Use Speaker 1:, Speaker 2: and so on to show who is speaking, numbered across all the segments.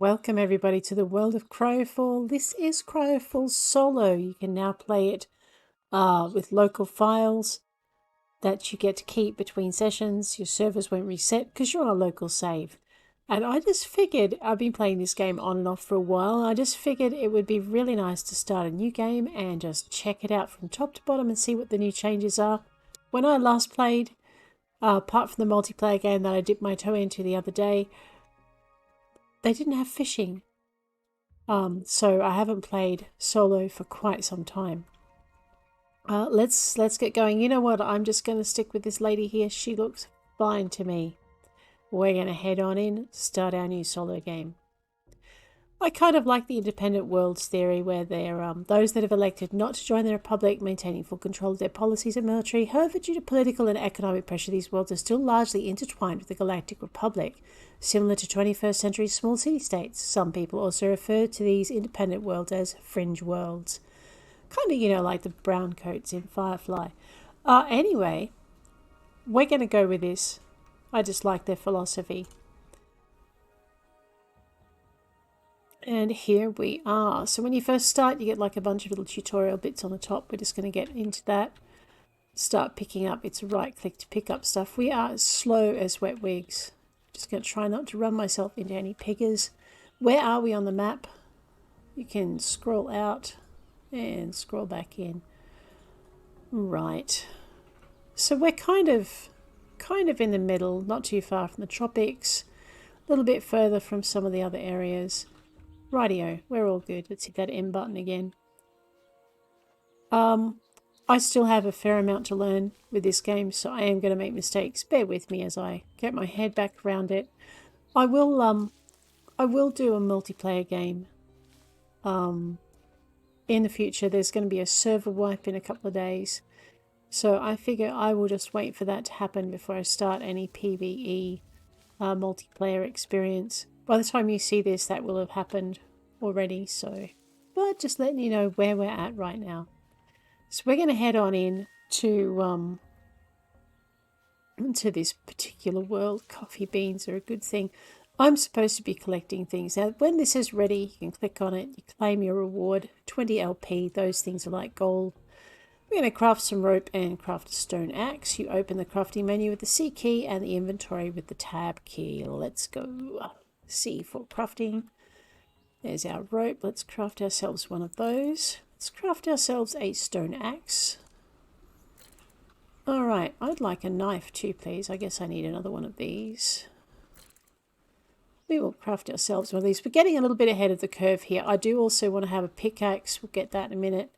Speaker 1: Welcome everybody to the world of CryoFall. This is CryoFall Solo. You can now play it with local files that you get to keep between sessions. Your servers won't reset because you're on a local save. And I just figured, I've been playing this game on and off for a while, I just figured it would be really nice to start a new game and just check it out from top to bottom and see what the new changes are. When I last played, apart from the multiplayer game that I dipped my toe into the other day, they didn't have fishing. So I haven't played solo for quite some time. Let's get going. You know what? I'm just going to stick with this lady here. She looks fine to me. We're going to head on in, start our new solo game. I kind of like the independent worlds theory where they're those that have elected not to join the Republic, maintaining full control of their policies and military. However, due to political and economic pressure, these worlds are still largely intertwined with the Galactic Republic, similar to 21st century small city-states. Some people also refer to these independent worlds as fringe worlds. Kind of, like the brown coats in Firefly. Anyway, we're going to go with this. I just like their philosophy. And here we are. So when you first start, you get like a bunch of little tutorial bits on the top. We're just going to get into that. Start picking up. It's a right click to pick up stuff. We are as slow as wet wigs. Just going to try not to run myself into any piggers. Where are we on the map? You can scroll out and scroll back in. Right. So we're kind of in the middle, not too far from the tropics. A little bit further from some of the other areas. Rightio, we're all good. Let's hit that M button again. I still have a fair amount to learn with this game, so I am going to make mistakes. Bear with me as I get my head back around it. I will do a multiplayer game. In the future, there's going to be a server wipe in a couple of days. So I figure I will just wait for that to happen before I start any PvE multiplayer experience. By the time you see this, that will have happened already. But just letting you know where we're at right now. So we're going to head on in to this particular world. Coffee beans are a good thing. I'm supposed to be collecting things. Now, when this is ready, you can click on it. You claim your reward, 20 LP. Those things are like gold. We're going to craft some rope and craft a stone axe. You open the crafting menu with the C key and the inventory with the tab key. Let's go. C for crafting. There's our rope. Let's craft ourselves one of those. Let's craft ourselves a stone axe. Alright, I'd like a knife too, please. I guess I need another one of these. We will craft ourselves one of these. We're getting a little bit ahead of the curve here. I do also want to have a pickaxe. We'll get that in a minute.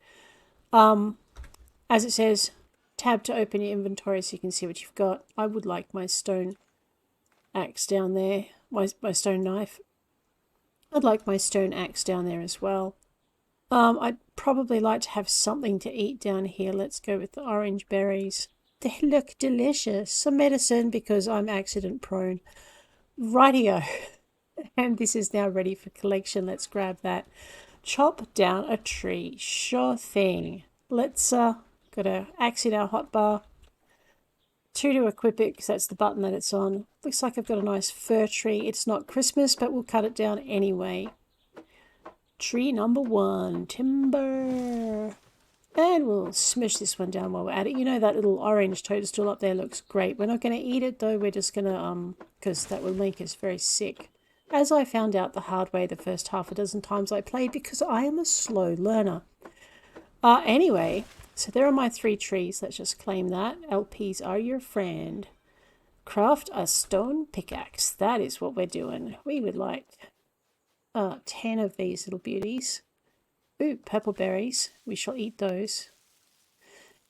Speaker 1: As it says, tab to open your inventory so you can see what you've got. I would like my stone axe down there. My stone knife. I'd like my stone axe down there as well. I'd probably like to have something to eat down here. Let's go with the orange berries. They look delicious. Some medicine because I'm accident prone. Rightio. And this is now ready for collection. Let's grab that. Chop down a tree. Sure thing. Let's got a axe in our hotbar. 2 to equip it because that's the button that it's on. Looks like I've got a nice fir tree. It's not Christmas, but we'll cut it down anyway. Tree number 1. Timber. And we'll smush this one down while we're at it. You know that little orange toadstool up there looks great. We're not going to eat it though. We're just going to, because that will make us very sick. As I found out the hard way the first half a dozen times I played because I am a slow learner. Anyway, so there are my 3 trees. Let's just claim that. LPs are your friend. Craft a stone pickaxe. That is what we're doing. We would like 10 of these little beauties. Ooh, purple berries. We shall eat those.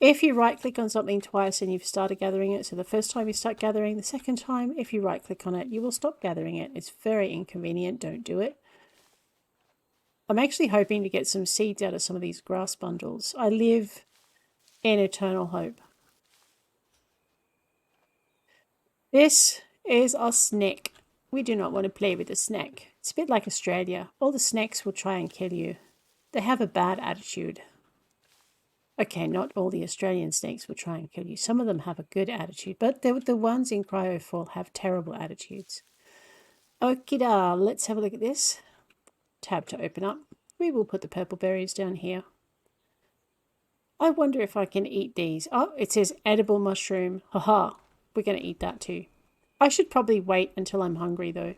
Speaker 1: If you right click on something twice and you've started gathering it, so the first time you start gathering, the second time, if you right click on it, you will stop gathering it. It's very inconvenient. Don't do it. I'm actually hoping to get some seeds out of some of these grass bundles. I live in eternal hope. This is a snake. We do not want to play with a snake. It's a bit like Australia. All the snakes will try and kill you. They have a bad attitude. Okay, not all the Australian snakes will try and kill you. Some of them have a good attitude, but the ones in CryoFall have terrible attitudes. Okida, let's have a look at this. Tab to open up. We will put the purple berries down here. I wonder if I can eat these. Oh, it says edible mushroom. Haha, we're going to eat that too. I should probably wait until I'm hungry though.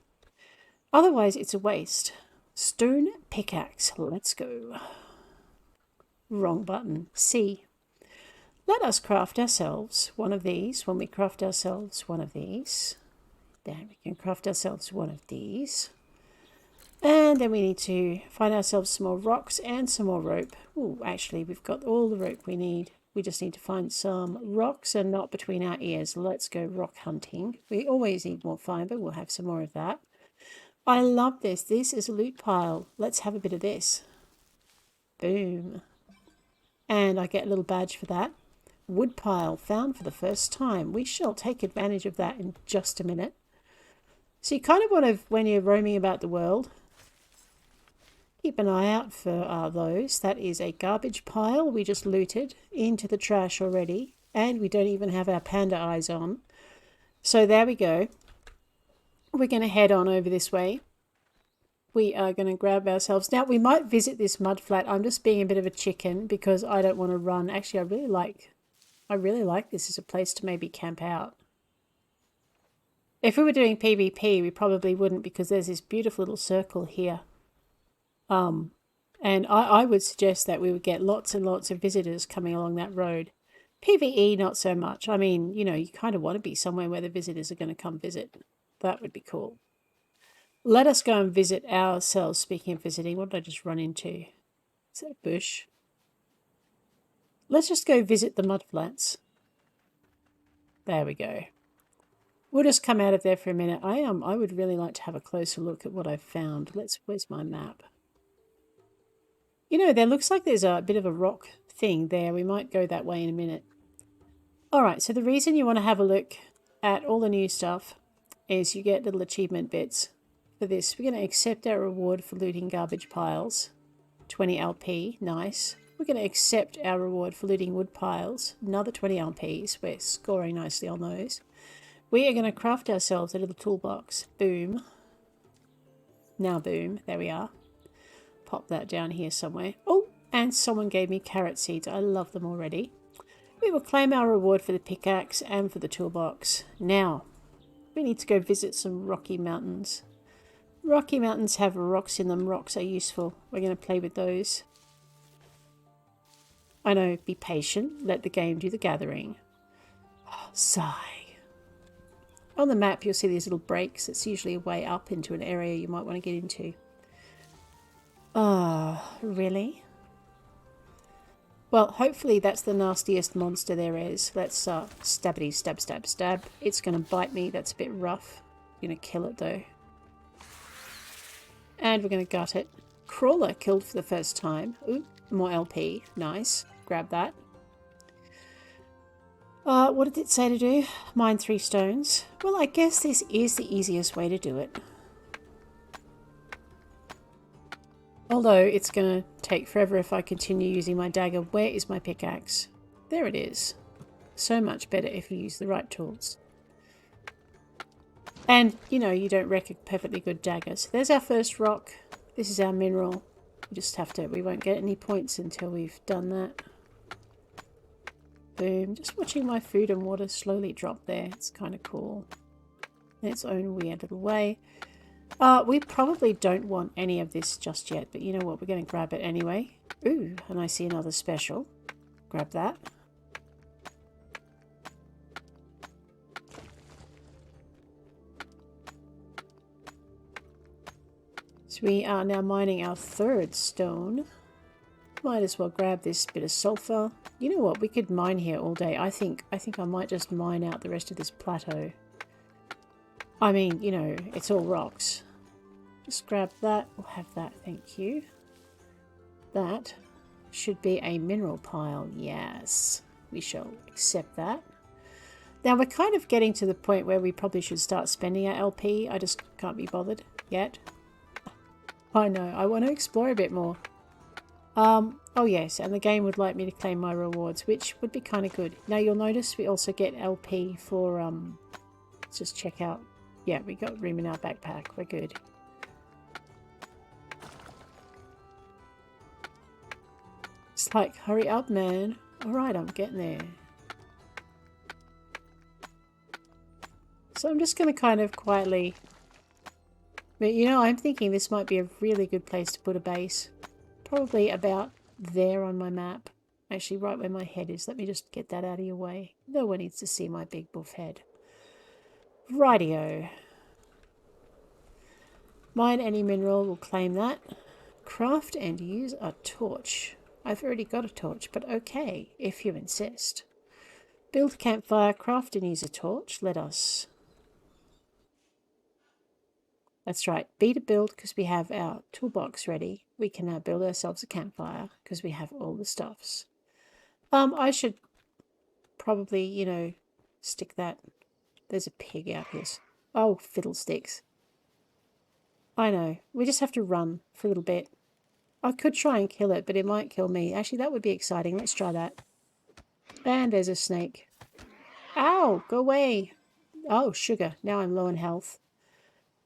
Speaker 1: Otherwise, it's a waste. Stone pickaxe. Let's go. Wrong button. C. Let us craft ourselves one of these. When we craft ourselves one of these, then we can craft ourselves one of these. And then we need to find ourselves some more rocks and some more rope. Oh, actually, we've got all the rope we need. We just need to find some rocks and not between our ears. Let's go rock hunting. We always need more fiber. We'll have some more of that. I love this. This is a loot pile. Let's have a bit of this. Boom. And I get a little badge for that. Wood pile found for the first time. We shall take advantage of that in just a minute. So you kind of want to, when you're roaming about the world, keep an eye out for those. That is a garbage pile we just looted into the trash already. And we don't even have our panda eyes on. So there we go. We're going to head on over this way. We are going to grab ourselves. Now, we might visit this mud flat. I'm just being a bit of a chicken because I don't want to run. Actually, I really like this as a place to maybe camp out. If we were doing PvP, we probably wouldn't because there's this beautiful little circle here. And I would suggest that we would get lots and lots of visitors coming along that road. PvE, not so much. I mean, you know, you kind of want to be somewhere where the visitors are going to come visit. That would be cool. Let us go and visit ourselves. Speaking of visiting, what did I just run into? Is that a bush? Let's just go visit the mud flats. There we go. We'll just come out of there for a minute. I would really like to have a closer look at what I've found. Where's my map? You know, there looks like there's a bit of a rock thing there. We might go that way in a minute. All right, so the reason you want to have a look at all the new stuff is you get little achievement bits for this. We're going to accept our reward for looting garbage piles. 20 LP, nice. We're going to accept our reward for looting wood piles. Another 20 LPs. We're scoring nicely on those. We are going to craft ourselves a little toolbox. Boom. Now boom. There we are. Pop that down here somewhere. Oh, and someone gave me carrot seeds. I love them already. We will claim our reward for the pickaxe and for the toolbox. Now, we need to go visit some rocky mountains. Rocky mountains have rocks in them. Rocks are useful. We're going to play with those. I know, be patient. Let the game do the gathering. Oh, sigh. On the map, you'll see these little breaks. It's usually a way up into an area you might want to get into. Ah, really? Well, hopefully that's the nastiest monster there is. Let's stabbity, stab, stab, stab. It's going to bite me. That's a bit rough. I'm going to kill it though. And we're going to gut it. Crawler killed for the first time. Ooh, more LP. Nice. Grab that. What did it say to do? Mine 3 stones. Well, I guess this is the easiest way to do it. Although it's going to take forever if I continue using my dagger. Where is my pickaxe? There it is. So much better if you use the right tools. And, you know, you don't wreck a perfectly good dagger. So there's our first rock. This is our mineral. We just have to, we won't get any points until we've done that. Boom. Just watching my food and water slowly drop there. It's kind of cool. In its own weird little way. We probably don't want any of this just yet, but you know what? We're going to grab it anyway. Ooh, and I see another special. Grab that. So we are now mining our 3rd stone. Might as well grab this bit of sulfur. You know what? We could mine here all day. I think I might just mine out the rest of this plateau. I mean, you know, it's all rocks. Just grab that. We'll have that. Thank you. That should be a mineral pile. Yes. We shall accept that. Now we're kind of getting to the point where we probably should start spending our LP. I just can't be bothered yet. I know. I want to explore a bit more. Oh yes, and the game would like me to claim my rewards, which would be kind of good. Now you'll notice we also get LP for, let's just check out Yeah, we got room in our backpack. We're good. It's like, hurry up, man. Alright, I'm getting there. So I'm just going to kind of quietly... But you know, I'm thinking this might be a really good place to put a base. Probably about there on my map. Actually, right where my head is. Let me just get that out of your way. No one needs to see my big buff head. Rightio. Mine any mineral, will claim that. Craft and use a torch. I've already got a torch, but okay, if you insist. Build a campfire, craft and use a torch. Let us... That's right, B to build because we have our toolbox ready. We can now build ourselves a campfire because we have all the stuffs. I should probably, you know, stick that... There's a pig out here. Oh, fiddlesticks. I know. We just have to run for a little bit. I could try and kill it, but it might kill me. Actually, that would be exciting. Let's try that. And there's a snake. Ow! Go away! Oh, sugar. Now I'm low in health.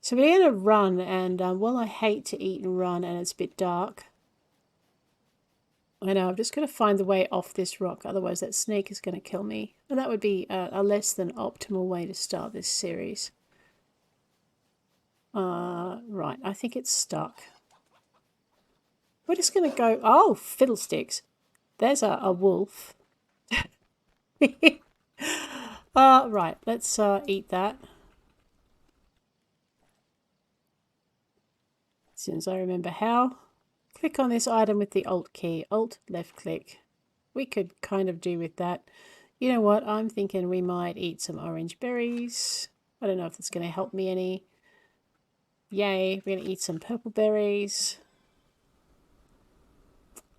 Speaker 1: So we're going to run, and well, I hate to eat and run, and it's a bit dark. I know, I'm just going to find the way off this rock, otherwise that snake is going to kill me. And that would be a less than optimal way to start this series. Right, I think it's stuck. We're just going to go... Oh, fiddlesticks. There's a wolf. Right, let's eat that. As soon as I remember how. Click on this item with the Alt key. Alt, left click. We could kind of do with that. You know what? I'm thinking we might eat some orange berries. I don't know if it's going to help me any. Yay, we're going to eat some purple berries.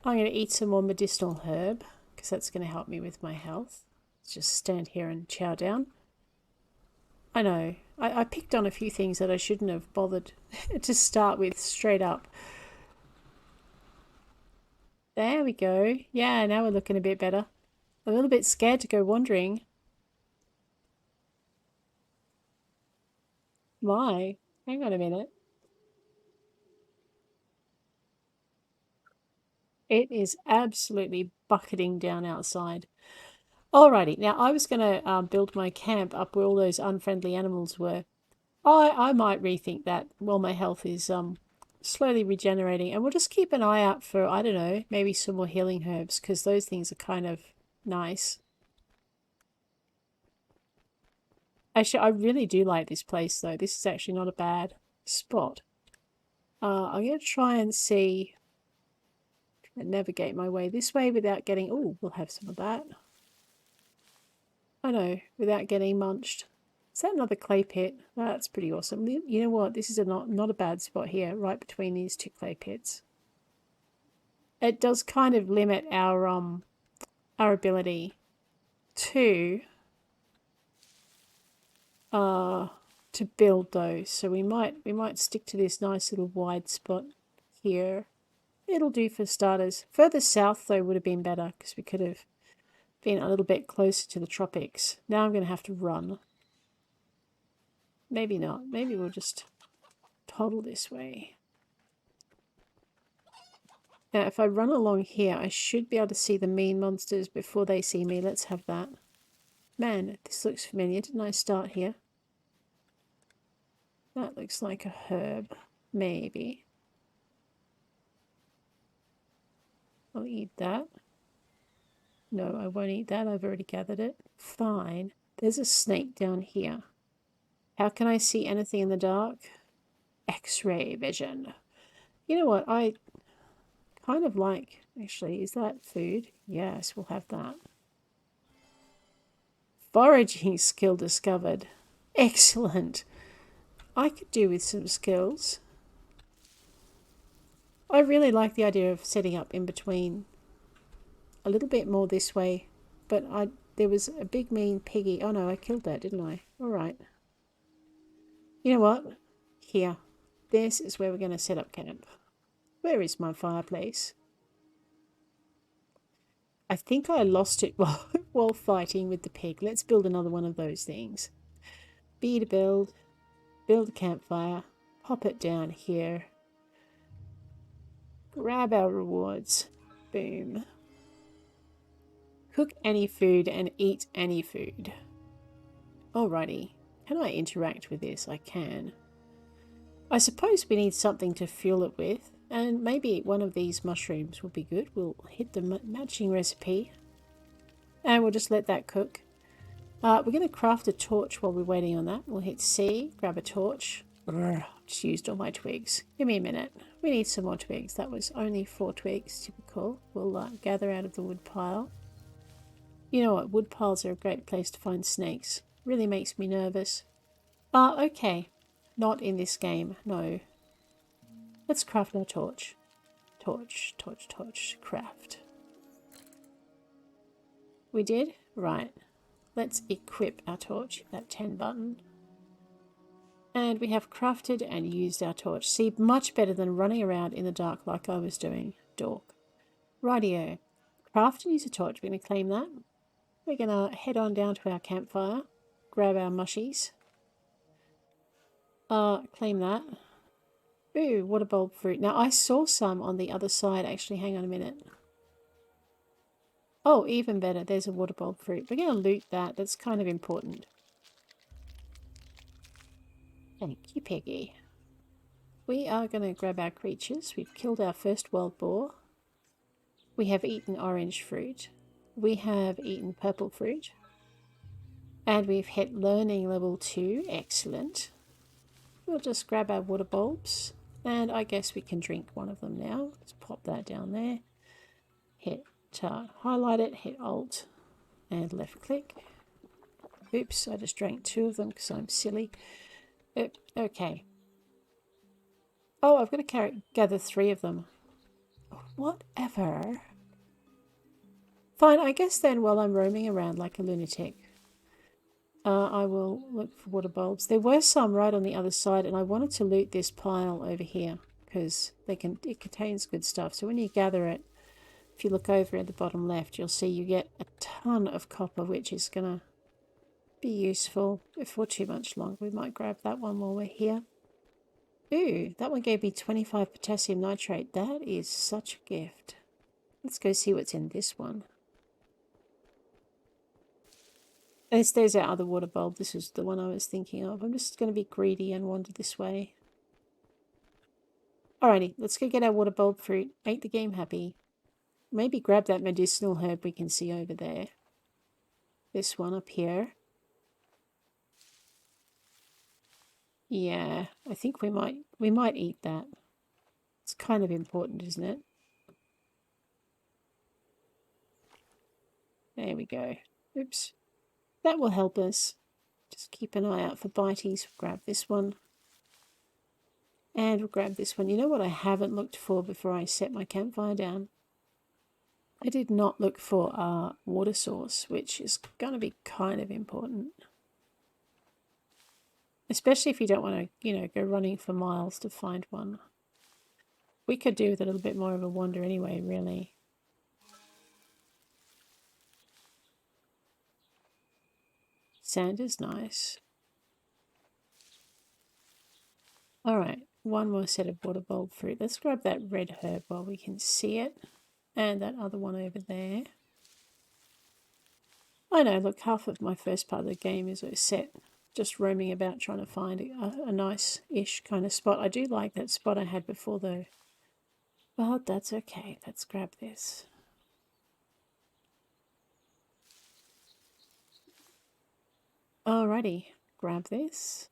Speaker 1: I'm going to eat some more medicinal herb because that's going to help me with my health. Let's just stand here and chow down. I know. I picked on a few things that I shouldn't have bothered to start with straight up. There we go. Yeah, now we're looking a bit better. A little bit scared to go wandering. My, hang on a minute. It is absolutely bucketing down outside. Alrighty, now I was going to build my camp up where all those unfriendly animals were. I might rethink that while my health is slowly regenerating. And we'll just keep an eye out for, I don't know, maybe some more healing herbs because those things are kind of nice. Actually, I really do like this place though. This is actually not a bad spot. I'm going to try and see... and navigate my way this way without getting... Oh, we'll have some of that. I know, without getting munched. Is that another clay pit? That's pretty awesome. You know what? This is not a bad spot here, right between these two clay pits. It does kind of limit our ability to build those. So we might stick to this nice little wide spot here. It'll do for starters. Further south though would have been better because we could have been a little bit closer to the tropics. Now I'm going to have to run. Maybe not. Maybe we'll just toddle this way. Now, if I run along here, I should be able to see the mean monsters before they see me. Let's have that. Man, this looks familiar. Didn't I start here? That looks like a herb. Maybe. I'll eat that. No, I won't eat that. I've already gathered it. Fine. There's a snake down here. How can I see anything in the dark? X-ray vision. You know what? I kind of like... Actually, is that food? Yes, we'll have that. Foraging skill discovered. Excellent. I could do with some skills. I really like the idea of setting up in between. A little bit more this way. But there was a big mean piggy. Oh no, I killed that, didn't I? Alright. You know what? Here. This is where we're going to set up camp. Where is my fireplace? I think I lost it while fighting with the pig. Let's build another one of those things. B to build. build a campfire, pop it down here, grab our rewards, boom. Cook any food and eat any food. Alrighty, can I interact with this? I can. I suppose we need something to fuel it with, and maybe one of these mushrooms will be good. We'll hit the matching recipe, and we'll just let that cook. We're going to craft a torch while we're waiting on that. We'll hit C, grab a torch. Just used all my twigs. Give me a minute. We need some more twigs. That was only 4 twigs, typical. We'll gather out of the wood pile. You know what? Wood piles are a great place to find snakes. Really makes me nervous. Okay. Not in this game, no. Let's craft our torch. Torch, torch, torch. Craft. We did? Right. Let's equip our torch. That 10 button. And we have crafted and used our torch. See, much better than running around in the dark like I was doing. Dork. Rightio. Craft and use a torch. We're going to claim that. We're going to head on down to our campfire. Grab our mushies. Claim that. Ooh, water bulb fruit. Now, I saw some on the other side. Actually, hang on a minute. Oh, even better. There's a water bulb fruit. We're going to loot that. That's kind of important. Thank you, Peggy. We are going to grab our creatures. We've killed our first wild boar. We have eaten orange fruit. We have eaten purple fruit. And we've hit learning level 2. Excellent. We'll just grab our water bulbs. And I guess we can drink one of them now. Let's pop that down there. Hit highlight it. Hit Alt. And left click. Oops, I just drank 2 of them because I'm silly. Okay. Oh, I've got to gather 3 of them. Whatever. Fine, I guess then while I'm roaming around like a lunatic, I will look for water bulbs. There were some right on the other side, and I wanted to loot this pile over here because it contains good stuff. So when you gather it, if you look over at the bottom left, you'll see you get a ton of copper, which is going to be useful. Before too much longer, we might grab that one while we're here. Ooh, that one gave me 25 potassium nitrate. That is such a gift. Let's go see what's in this one. There's our other water bulb. This is the one I was thinking of. I'm just going to be greedy and wander this way. Alrighty, let's go get our water bulb fruit. Make the game happy. Maybe grab that medicinal herb we can see over there. This one up here. Yeah, I think we might eat that. It's kind of important, isn't it? There we go. Oops. That will help us. Just keep an eye out for biteys. Grab this one. And we'll grab this one. You know what I haven't looked for before I set my campfire down? I did not look for a water source, which is going to be kind of important. Especially if you don't want to, go running for miles to find one. We could do with a little bit more of a wander anyway, really. Sand is nice. Alright, one more set of water bulb fruit. Let's grab that red herb while we can see it. And that other one over there. I know, look, half of my first part of the game is set just roaming about trying to find a nice-ish kind of spot. I do like that spot I had before though. But that's okay. Let's grab this. Alrighty, grab this.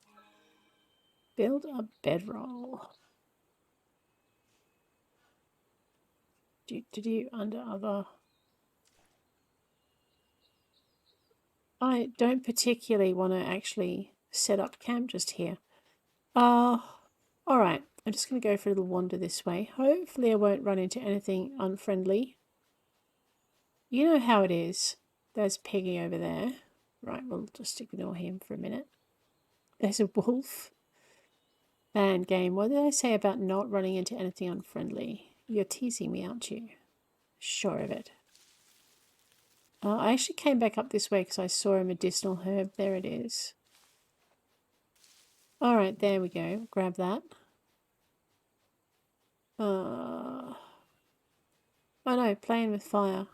Speaker 1: Build a bedroll. Do under other. I don't particularly want to actually set up camp just here. Alright, I'm just going to go for a little wander this way. Hopefully I won't run into anything unfriendly. You know how it is. There's Peggy over there. Right, we'll just ignore him for a minute. There's a wolf. Bad game. What did I say about not running into anything unfriendly? You're teasing me, aren't you? Sure of it. I actually came back up this way because I saw a medicinal herb. There it is. Alright, there we go. Grab that. Oh no, playing with fire.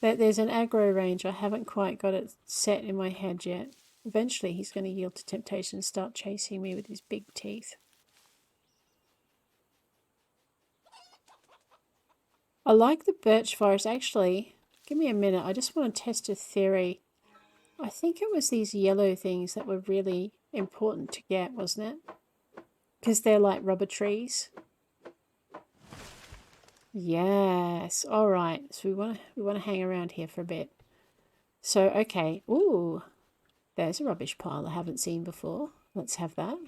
Speaker 1: There's an aggro range. I haven't quite got it set in my head yet. Eventually he's going to yield to temptation and start chasing me with his big teeth. I like the birch forest. Actually, give me a minute. I just want to test a theory. I think it was these yellow things that were really important to get, wasn't it? Because they're like rubber trees. Yes. All right. So we want to hang around here for a bit. So okay. Ooh, there's a rubbish pile I haven't seen before. Let's have that.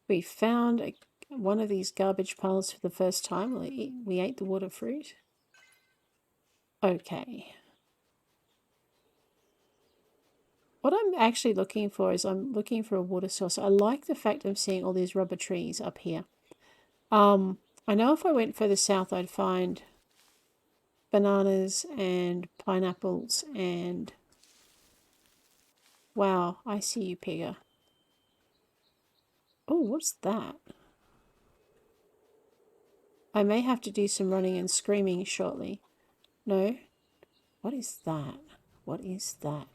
Speaker 1: We found one of these garbage piles for the first time. We ate the water fruit. Okay. What I'm actually looking for is I'm looking for a water source. I like the fact I'm seeing all these rubber trees up here. I know if I went further south I'd find bananas and pineapples and... Wow, I see you, Pigger. Oh, what's that? I may have to do some running and screaming shortly. No? What is that? What is that?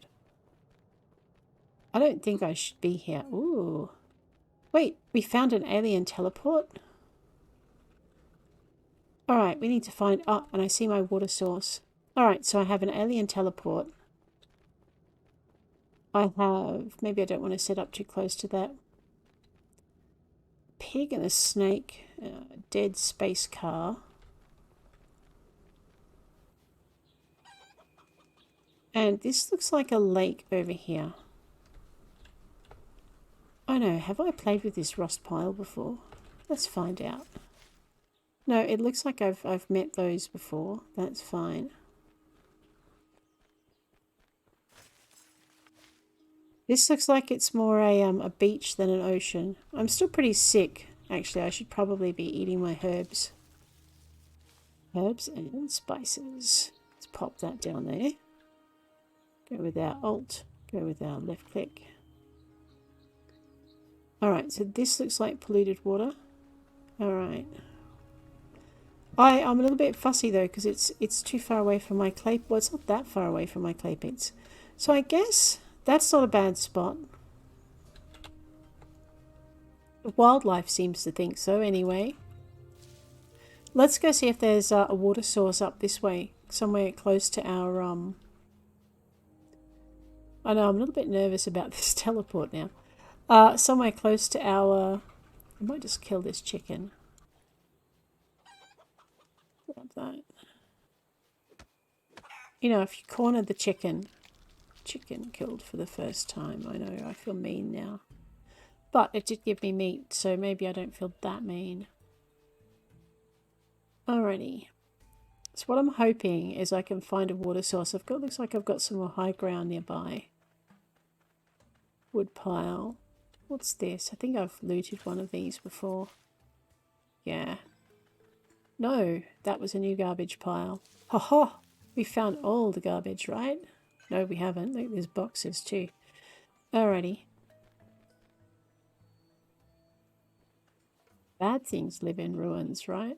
Speaker 1: I don't think I should be here. Ooh. Wait, we found an alien teleport? Alright, we need to find... Oh, and I see my water source. Alright, so I have an alien teleport. I have... Maybe I don't want to set up too close to that. Pig and a snake. Dead space car. And this looks like a lake over here. Oh no, have I played with this rust pile before? Let's find out. No, it looks like I've met those before. That's fine. This looks like it's more a beach than an ocean. I'm still pretty sick. Actually, I should probably be eating my herbs. Herbs and spices. Let's pop that down there. Go with our Alt. Go with our left click. Alright, so this looks like polluted water. Alright. I'm a little bit fussy though because it's too far away from my clay. Well, it's not that far away from my clay pits. So I guess that's not a bad spot. The wildlife seems to think so anyway. Let's go see if there's a water source up this way. Somewhere close to our... I know, I'm a little bit nervous about this teleport now. Somewhere close to our... I might just kill this chicken. Grab that. You know, if you corner the chicken killed for the first time. I know, I feel mean now. But it did give me meat, so maybe I don't feel that mean. Alrighty. So what I'm hoping is I can find a water source. Looks like I've got some more high ground nearby. Wood pile. What's this? I think I've looted one of these before. Yeah. No, that was a new garbage pile. Ha ha! We found all the garbage, right? No, we haven't. Look, there's boxes too. Alrighty. Bad things live in ruins, right?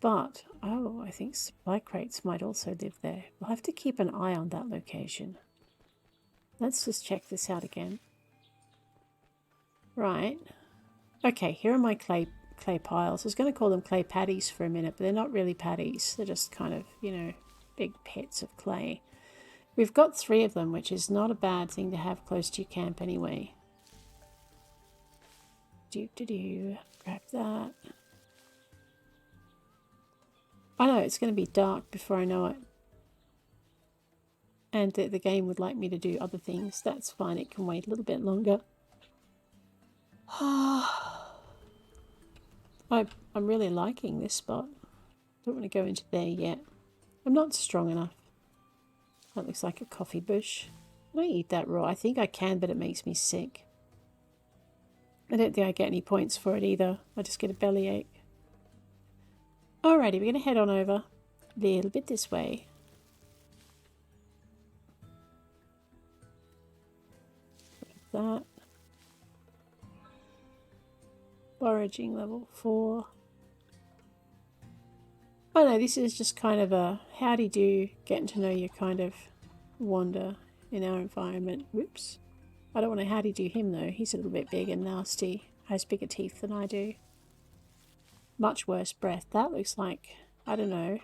Speaker 1: But, oh, I think supply crates might also live there. We'll have to keep an eye on that location. Let's just check this out again. Right. Okay, here are my clay piles. I was going to call them clay patties for a minute, but they're not really patties. They're just kind of, you know, big pits of clay. We've got 3 of them, which is not a bad thing to have close to your camp anyway. Grab that. I know, it's going to be dark before I know it. And the game would like me to do other things. That's fine, it can wait a little bit longer. I'm really liking this spot. Don't want to go into there yet. I'm not strong enough. That looks like a coffee bush. Can I eat that raw? I think I can, but it makes me sick. I don't think I get any points for it either. I just get a bellyache. Alrighty, we're going to head on over a little bit this way. that. Foraging level 4. Oh no, this is just kind of a howdy do, getting to know you kind of wander in our environment. Whoops. I don't want to howdy do him though. He's a little bit big and nasty. Has bigger teeth than I do. Much worse breath. That looks like, I don't know.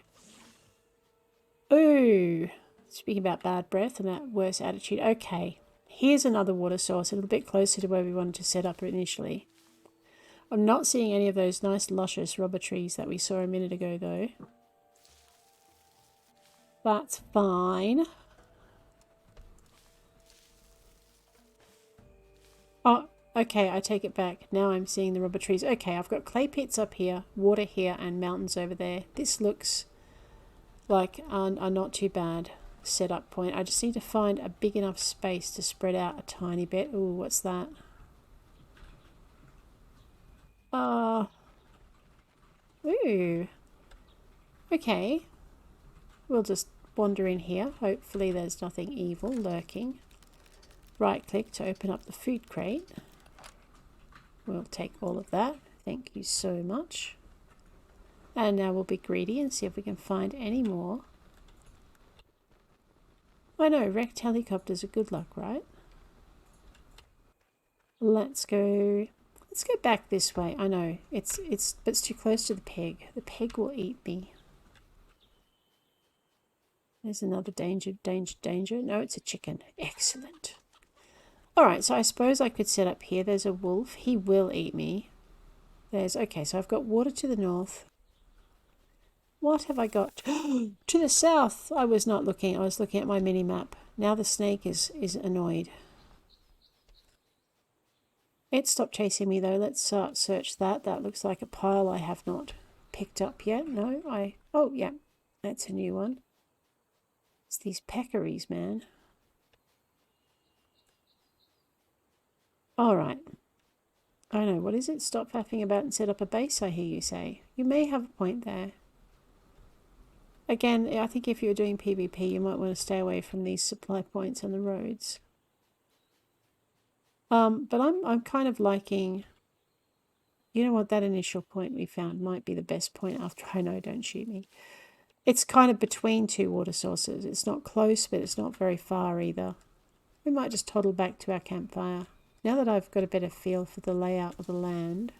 Speaker 1: Ooh. Speaking about bad breath and that worse attitude. Okay. Here's another water source, a little bit closer to where we wanted to set up initially. I'm not seeing any of those nice luscious rubber trees that we saw a minute ago though. That's fine. Oh, okay, I take it back. Now I'm seeing the rubber trees. Okay, I've got clay pits up here, water here, and mountains over there. This looks like a not too bad setup point. I just need to find a big enough space to spread out a tiny bit. Ooh, what's that? Ooh. Okay. We'll just wander in here. Hopefully there's nothing evil lurking. Right click to open up the food crate. We'll take all of that. Thank you so much. And now we'll be greedy and see if we can find any more. I know, wrecked helicopters are good luck, right? Let's go back this way. I know, it's too close to the peg. The peg will eat me. There's another danger. No, it's a chicken. Excellent. Alright, so I suppose I could set up here. There's a wolf. He will eat me. Okay, so I've got water to the north. What have I got? To the south! I was not looking. I was looking at my mini-map. Now the snake is annoyed. It stopped chasing me though. Let's search that. That looks like a pile I have not picked up yet. No, oh, yeah. That's a new one. It's these peccaries, man. Alright. I know, what is it? Stop faffing about and set up a base, I hear you say. You may have a point there. Again, I think if you're doing PvP, you might want to stay away from these supply points on the roads. But I'm kind of liking... You know what, that initial point we found might be the best point after I know, don't shoot me. It's kind of between two water sources. It's not close, but it's not very far either. We might just toddle back to our campfire. Now that I've got a better feel for the layout of the land.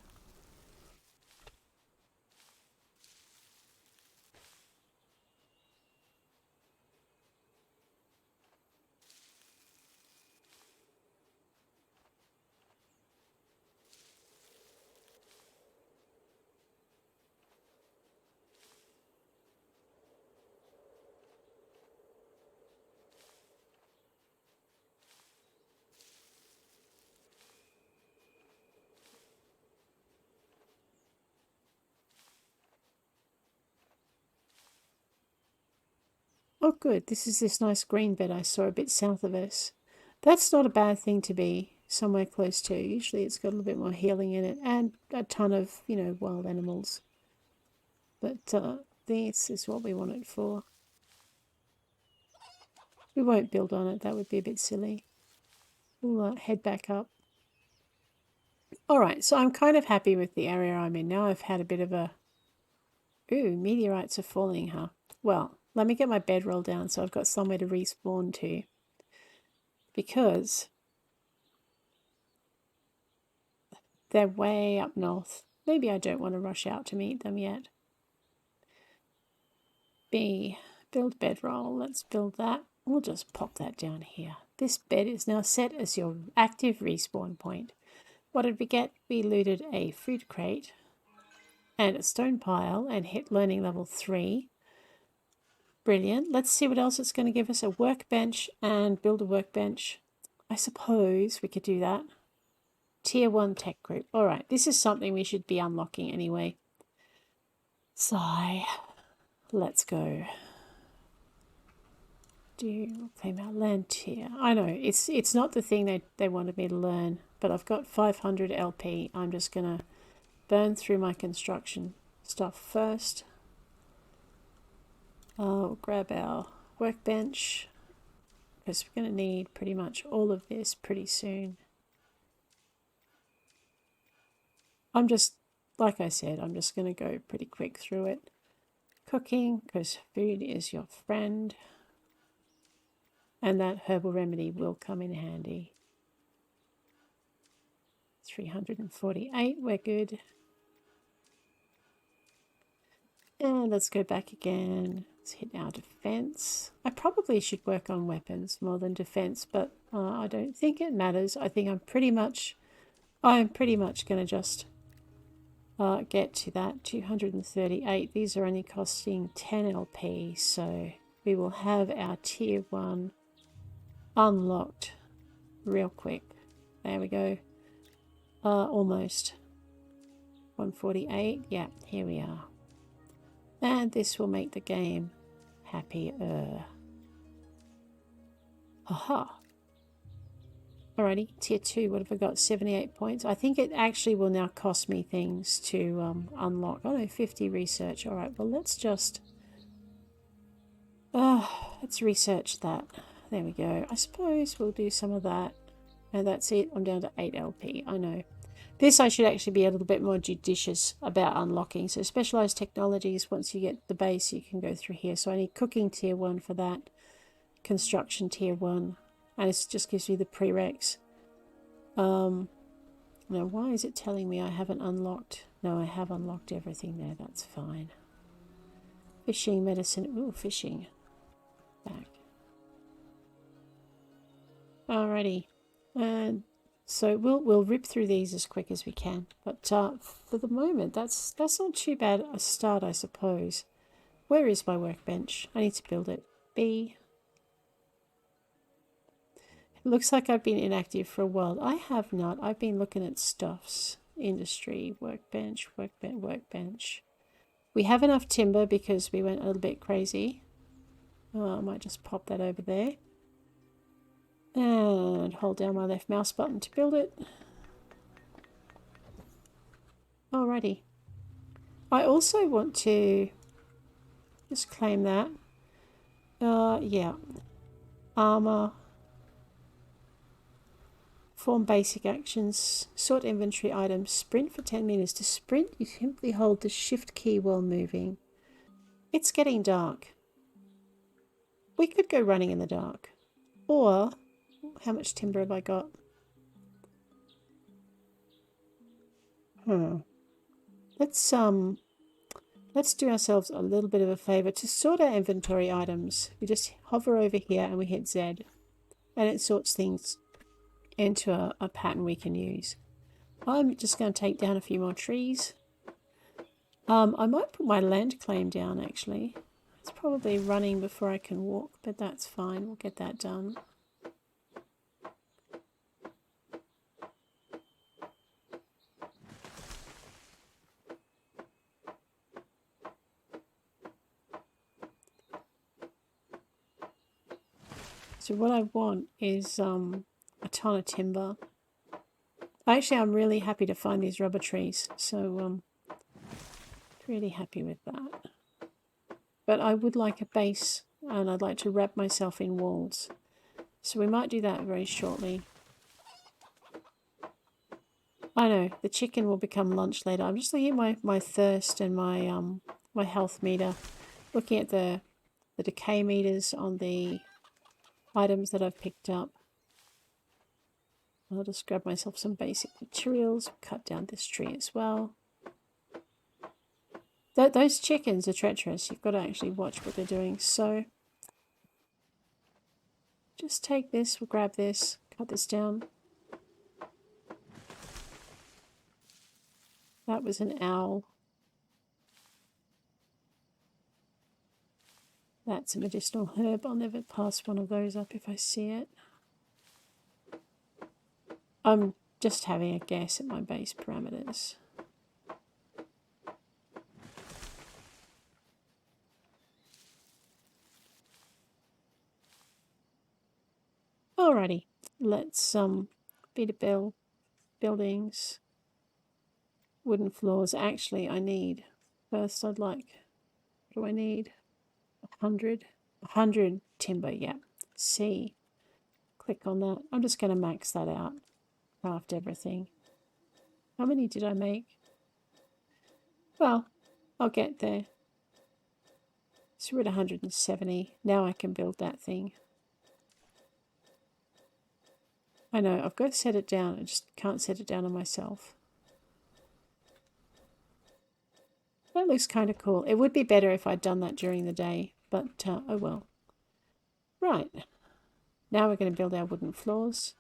Speaker 1: Oh good, this is this nice green bed I saw a bit south of us. That's not a bad thing to be somewhere close to. Usually it's got a little bit more healing in it and a ton of, you know, wild animals. But this is what we want it for. We won't build on it, that would be a bit silly. We'll head back up. Alright, so I'm kind of happy with the area I'm in now. I've had a bit of a... Ooh, meteorites are falling, huh? Well, let me get my bedroll down so I've got somewhere to respawn to. Because they're way up north. Maybe I don't want to rush out to meet them yet. B, build bedroll. Let's build that. We'll just pop that down here. This bed is now set as your active respawn point. What did we get? We looted a food crate and a stone pile and hit learning level 3. Brilliant. Let's see what else it's going to give us. A workbench and build a workbench. I suppose we could do that. Tier 1 tech group. Alright, this is something we should be unlocking anyway. Sigh. Let's go. Claim our land tier. I know, it's not the thing they wanted me to learn, but I've got 500 LP. I'm just going to burn through my construction stuff first. I'll grab our workbench because we're going to need pretty much all of this pretty soon. I'm just, like I said, I'm just going to go pretty quick through it. Cooking, because food is your friend. And that herbal remedy will come in handy. 348, we're good. And let's go back again. Let's hit our defense. I probably should work on weapons more than defense, but I don't think it matters. I think I'm pretty much going to just get to that 238. These are only costing 10 LP, so we will have our tier 1 unlocked real quick. There we go. Almost 148. Yeah, here we are. And this will make the game happier. Aha. Alrighty, tier 2, what have I got? 78 points. I think it actually will now cost me things to unlock. Oh no, 50 research. Alright, well let's just... let's research that. There we go. I suppose we'll do some of that. And that's it. I'm down to 8 LP. I know. This I should actually be a little bit more judicious about unlocking. So specialized technologies, once you get the base, you can go through here. So I need cooking tier 1 for that. Construction tier 1. And it just gives me the prereqs. Now why is it telling me I haven't unlocked? No, I have unlocked everything there. That's fine. Fishing, medicine. Ooh, fishing. Back. Alrighty. And so we'll rip through these as quick as we can. But for the moment, that's not too bad a start, I suppose. Where is my workbench? I need to build it. B. It looks like I've been inactive for a while. I have not. I've been looking at stuffs. Industry, workbench, workbench. We have enough timber because we went a little bit crazy. I might just pop that over there. And hold down my left mouse button to build it. Alrighty. I also want to just claim that. Yeah. Armor. Perform basic actions. Sort inventory items. Sprint for 10 meters. To sprint, you simply hold the shift key while moving. It's getting dark. We could go running in the dark. Or... how much timber have I got? Let's do ourselves a little bit of a favor. To sort our inventory items, we just hover over here and we hit Z. And it sorts things into a pattern we can use. I'm just going to take down a few more trees. I might put my land claim down actually. It's probably running before I can walk, but that's fine. We'll get that done. So what I want is a ton of timber. Actually, I'm really happy to find these rubber trees. So really happy with that. But I would like a base and I'd like to wrap myself in walls. So we might do that very shortly. I know, the chicken will become lunch later. I'm just looking at my thirst and my health meter. Looking at the decay meters on the items that I've picked up. I'll just grab myself some basic materials, cut down this tree as well. Those chickens are treacherous. You've got to actually watch what they're doing. So just take this, we'll grab this, cut this down. That was an owl. That's a medicinal herb. I'll never pass one of those up if I see it. I'm just having a guess at my base parameters. Alrighty, let's beat a bill. Buildings, wooden floors. Actually, I need first. I'd like. What do I need? 100. 100 timber. Yeah. C. Click on that. I'm just going to max that out. Craft everything. How many did I make? Well, I'll get there. So we're at 170. Now I can build that thing. I know, I've got to set it down. I just can't set it down on myself. That looks kind of cool. It would be better if I'd done that during the day, but oh well. Right. Now we're going to build our wooden floors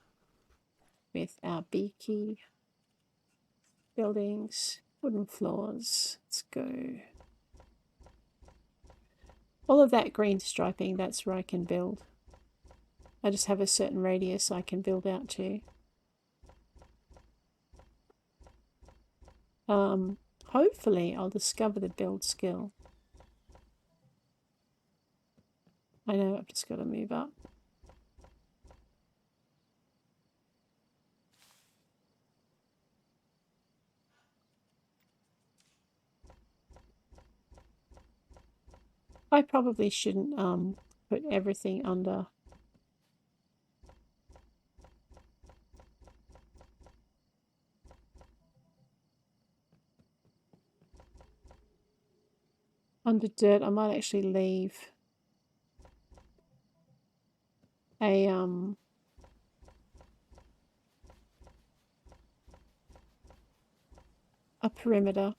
Speaker 1: with our B key. Buildings, wooden floors. Let's go. All of that green striping, that's where I can build. I just have a certain radius I can build out to. Hopefully I'll discover the build skill. I know, I've just got to move up. I probably shouldn't put everything under. Under dirt. I might actually leave a perimeter.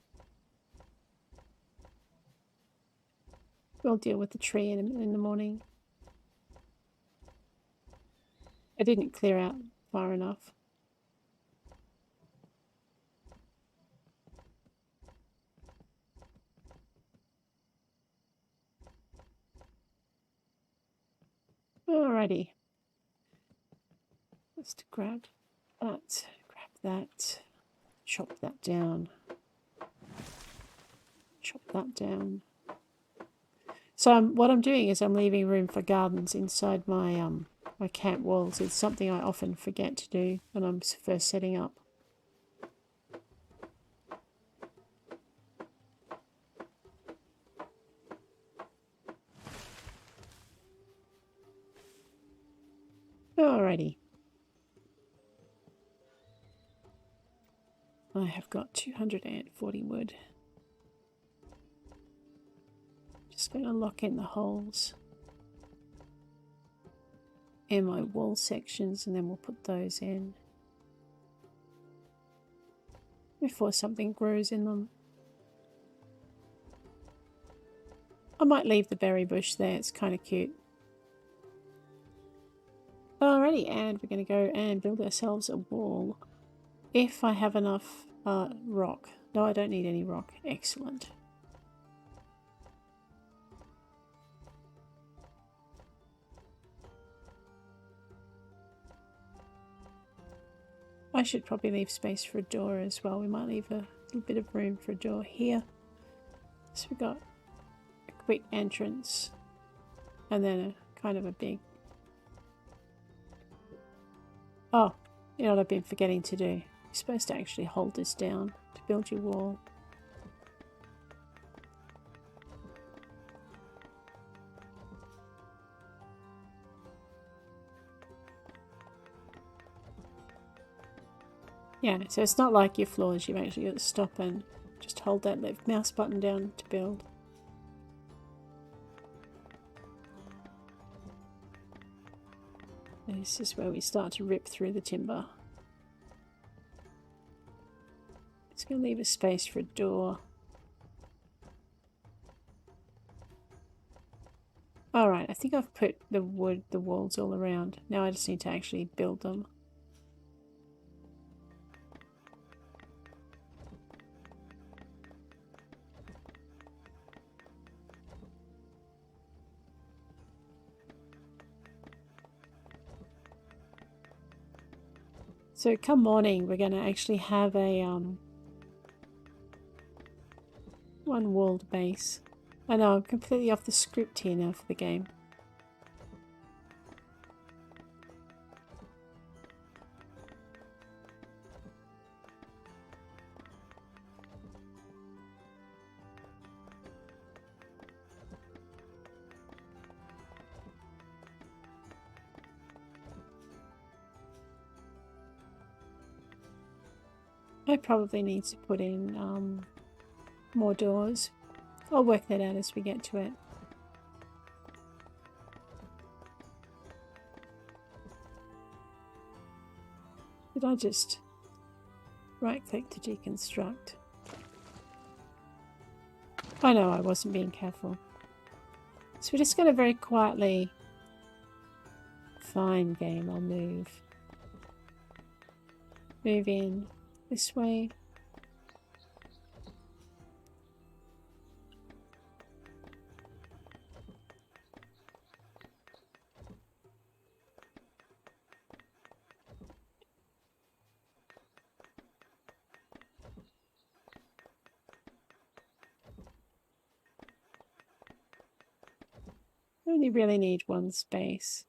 Speaker 1: We'll deal with the tree in the morning. I didn't clear out far enough. Alrighty. Let's grab that, chop that down, chop that down. So what I'm doing is I'm leaving room for gardens inside my my camp walls. It's something I often forget to do when I'm first setting up. Alrighty. I have got 240 wood. Just going to lock in the holes in my wall sections and then we'll put those in before something grows in them. I might leave the berry bush there, it's kind of cute. Alrighty, and we're going to go and build ourselves a wall. If I have enough rock. No, I don't need any rock. Excellent. I should probably leave space for a door as well. We might leave a little bit of room for a door here. So we've got a quick entrance and then a kind of a big... Oh, you know what I've been forgetting to do? You're supposed to actually hold this down to build your wall. Yeah, so it's not like your floors, you've actually got to stop and just hold that left mouse button down to build. And this is where we start to rip through the timber. It's going to leave a space for a door. Alright, I think I've put the walls all around. Now I just need to actually build them. So come morning, we're going to actually have a one walled base. I know, I'm completely off the script here now for the game. I probably need to put in more doors. I'll work that out as we get to it. Did I just right click to deconstruct? I know I wasn't being careful. So we're just going to very quietly... Fine game, I'll move. Move in this way. I only really need one space.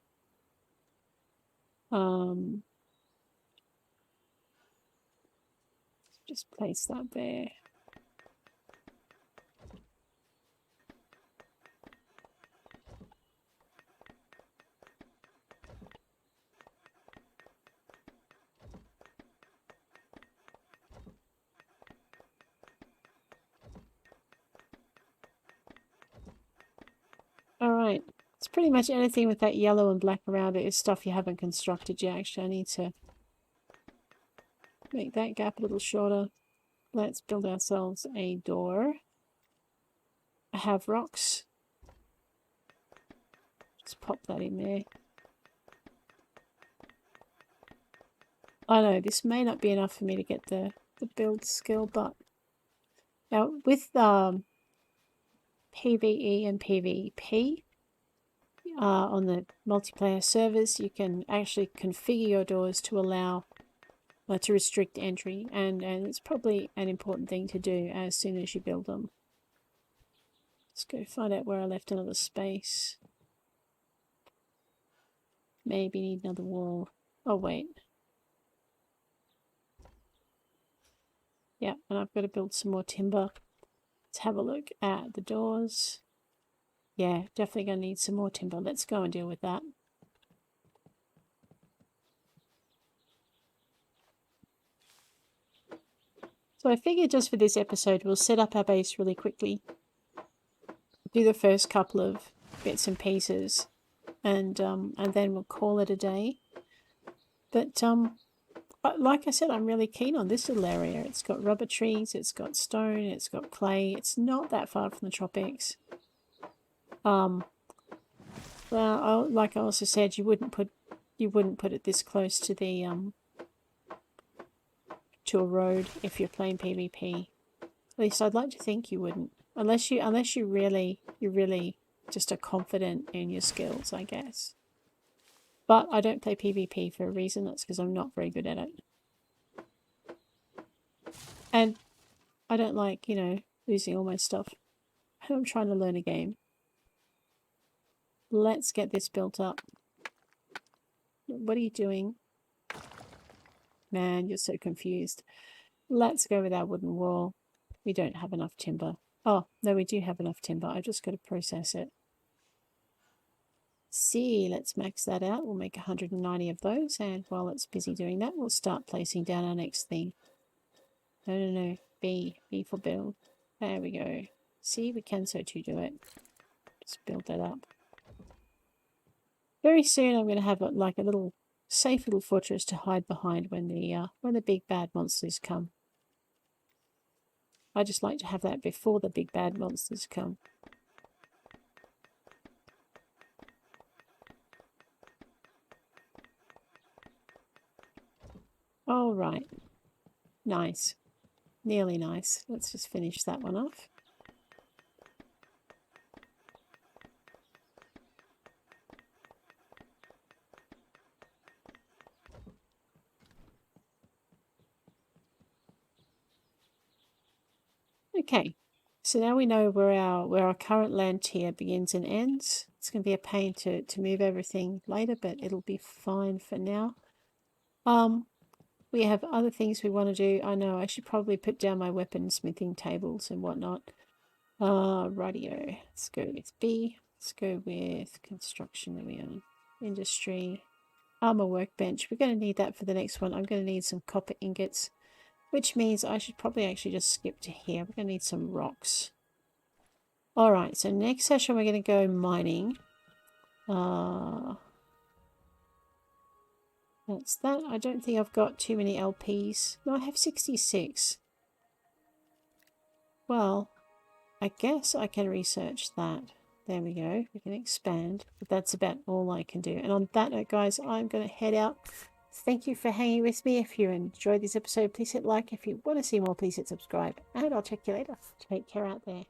Speaker 1: Just place that there. Alright, it's pretty much anything with that yellow and black around it is stuff you haven't constructed yet. Actually, I need to make that gap a little shorter. Let's build ourselves a door. I have rocks. Just pop that in there. I know this may not be enough for me to get the build skill, but now with PvE and PvP on the multiplayer servers, you can actually configure your doors to allow to restrict entry, and it's probably an important thing to do as soon as you build them. Let's go find out where I left another space. Maybe need another wall. Oh wait. Yeah, and I've got to build some more timber. Let's have a look at the doors. Yeah, definitely going to need some more timber. Let's go and deal with that. So I figured just for this episode, we'll set up our base really quickly. Do the first couple of bits and pieces, and then we'll call it a day. But like I said, I'm really keen on this little area. It's got rubber trees, it's got stone, it's got clay. It's not that far from the tropics. Well, like I also said, you wouldn't put it this close to the to a road if you're playing PvP. At least I'd like to think you wouldn't, unless you really just are confident in your skills, I guess. But I don't play PvP for a reason. That's because I'm not very good at it, and I don't like, you know, losing all my stuff. I'm trying to learn a game. Let's get this built up. What are you doing? Man, you're so confused. Let's go with our wooden wall. We don't have enough timber. Oh, no, we do have enough timber. I've just got to process it. See, let's max that out. We'll make 190 of those, and while it's busy doing that, we'll start placing down our next thing. No. B for build. There we go. See, we can so too do it. Just build that up. Very soon I'm going to have like a little safe little fortress to hide behind when the big bad monsters come. I just like to have that before the big bad monsters come. All right. Nice. Nearly nice. Let's just finish that one off. Okay, so now we know where our current land tier begins and ends. It's going to be a pain to move everything later, but it'll be fine for now. We have other things we want to do. I know I should probably put down my weaponsmithing tables and whatnot. Radio. Let's go with B. Let's go with construction. There we are. Industry. Armor workbench. We're going to need that for the next one. I'm going to need some copper ingots. which means I should probably actually just skip to here. We're going to need some rocks. Alright, so next session we're going to go mining. That's that. I don't think I've got too many LPs. No, I have 66. Well, I guess I can research that. There we go. We can expand. But that's about all I can do. And on that note, guys, I'm going to head out. Thank you for hanging with me. If you enjoyed this episode, please hit like. If you want to see more, please hit subscribe. And I'll check you later. Take care out there.